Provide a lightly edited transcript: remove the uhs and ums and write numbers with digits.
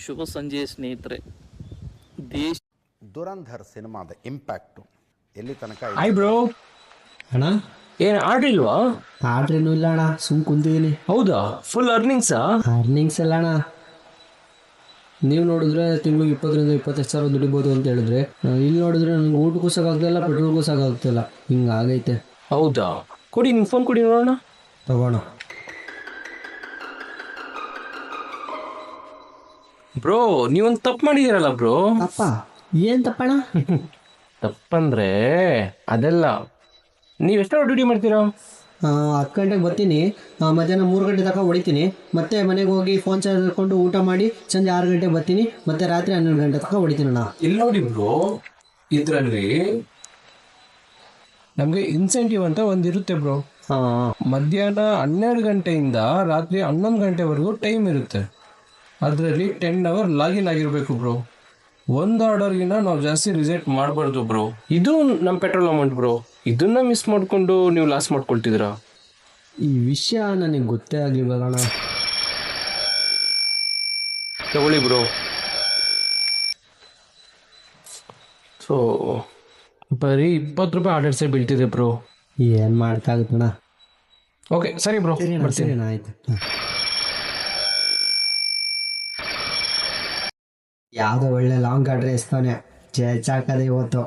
ಶುಭ ಸಂಜೆ ಸ್ನೇಹಿತರೆ. ದೇಶ ದುರಂಧರ್ ಸಿನಿಮಾದ ಇಂಪ್ಯಾಕ್ಟು ಎಲ್ಲಿ ತನಕ ಇದೆ? Hi bro. ಅಣ್ಣ ಏನ್ ಆಡ್ರಿಲ್ವಾ? ಆರ್ಡ್ರೇನು ಇಲ್ಲ ಅಣ್ಣ, ಸುಮ್ ಕುಂತಿದ್ದೀನಿ. ಹೌದಾ? ಫುಲ್ ಅರ್ನಿಂಗ್ಸಾ? ಅರ್ನಿಂಗ್ಸ್ ಎಲ್ಲ ಅಣ್ಣ, ನೀವು ನೋಡಿದ್ರೆ ತಿಂಗಳಿಗೆ 20,000-25,000 ದುಡಿಬೋದು ಅಂತ ಹೇಳಿದ್ರೆ, ಇಲ್ಲಿ ನೋಡಿದ್ರೆ ನನಗೆ ಊಟಕ್ಕೂ ಸಾಕಾಗ್ತಿಲ್ಲ, ಪೆಟ್ರೋಲ್ಗೂ ಸಾಕಾಗ್ತಿಲ್ಲ, ಹಿಂಗಾಗೈತೆ. ಹೌದಾ? ಕೊಡಿ ನಿಮ್ ಫೋನ್ ಕೊಡಿ ನೋಡೋಣ. ತಗೋಣ. ಬ್ರೋ ನೀವೊಂದು ತಪ್ಪು ಮಾಡಿದಿರಲ್ಲ ಬ್ರೋ. ಅಪ್ಪ ಏನ್ ತಪ್ಪಣ್ಣ? ತಪ್ಪಂದ್ರೆ ಅದೆಲ್ಲ. ನೀವು ಎಷ್ಟೋ ಡ್ಯೂಟಿ ಮಾಡ್ತೀರಾ? 10 ಗಂಟೆಗೆ ಬರ್ತೀನಿ, ಮಧ್ಯಾಹ್ನ 3 ಗಂಟೆ ತನಕ ಹೊಡಿತೀನಿ, ಮತ್ತೆ ಮನೆಗೆ ಹೋಗಿ ಫೋನ್ ಚಾರ್ಜ್ ಹಾಕೊಂಡು ಊಟ ಮಾಡಿ ಸಂಜೆ 6 ಗಂಟೆಗೆ ಬರ್ತೀನಿ, ಮತ್ತೆ ರಾತ್ರಿ 12 ಗಂಟೆ ತನಕ ಹೊಡಿತೀನಿ ಅಣ್ಣ. ಇಲ್ಲಿ ನೋಡಿ ಬ್ರೋ, ಇದರಲ್ಲಿ ನಮಗೆ ಇನ್ಸೆಂಟಿವ್ ಅಂತ ಒಂದಿರುತ್ತೆ ಬ್ರೋ. ಮಧ್ಯಾಹ್ನ 12 ಗಂಟೆಯಿಂದ ರಾತ್ರಿ 11 ಗಂಟೆವರೆಗೂ ಟೈಮ್ ಇರುತ್ತೆ. ಅದರಲ್ಲಿ 10 ಅವರ್ ಲಾಗಿನ್ ಆಗಿರಬೇಕು ಬ್ರೋ. ಒಂದು ಆರ್ಡರ್ಗಿನ ನಾವು ಜಾಸ್ತಿ ರಿಜೆಕ್ಟ್ ಮಾಡಬಾರ್ದು ಬ್ರೋ. ಇದು ನಮ್ಮ ಪೆಟ್ರೋಲ್ ಅಮೌಂಟ್ ಬ್ರೋ. ಇದನ್ನ ಮಿಸ್ ಮಾಡಿಕೊಂಡು ನೀವು ಲಾಸ್ ಮಾಡ್ಕೊಳ್ತಿದ್ದೀರಾ. ಈ ವಿಷಯ ನನಗೆ ಗೊತ್ತೇ ಆಗಿಲ್ವಲ್ಲ ಅಣ್ಣ. ತಗೊಳ್ಳಿ ಬ್ರೋ. ಸೊ ಬರೀ 20 ರೂಪಾಯಿ ಆರ್ಡರ್ಸೇ ಬೀಳ್ತಿದೆ ಬ್ರೋ. ಏನು ಮಾಡ್ಕಾಗುತ್ತಣ್ಣ. ಓಕೆ ಸರಿ ಬ್ರೋ, ಬರ್ತೀನಿ. ಆಯ್ತು. ಯಾವುದೋ ಒಳ್ಳೆ ಲಾಂಗ್ ಆರ್ಡ್ರ್ ಎಸ್ತಾನೆ, ಚಾಕದೆ ಇವತ್ತು.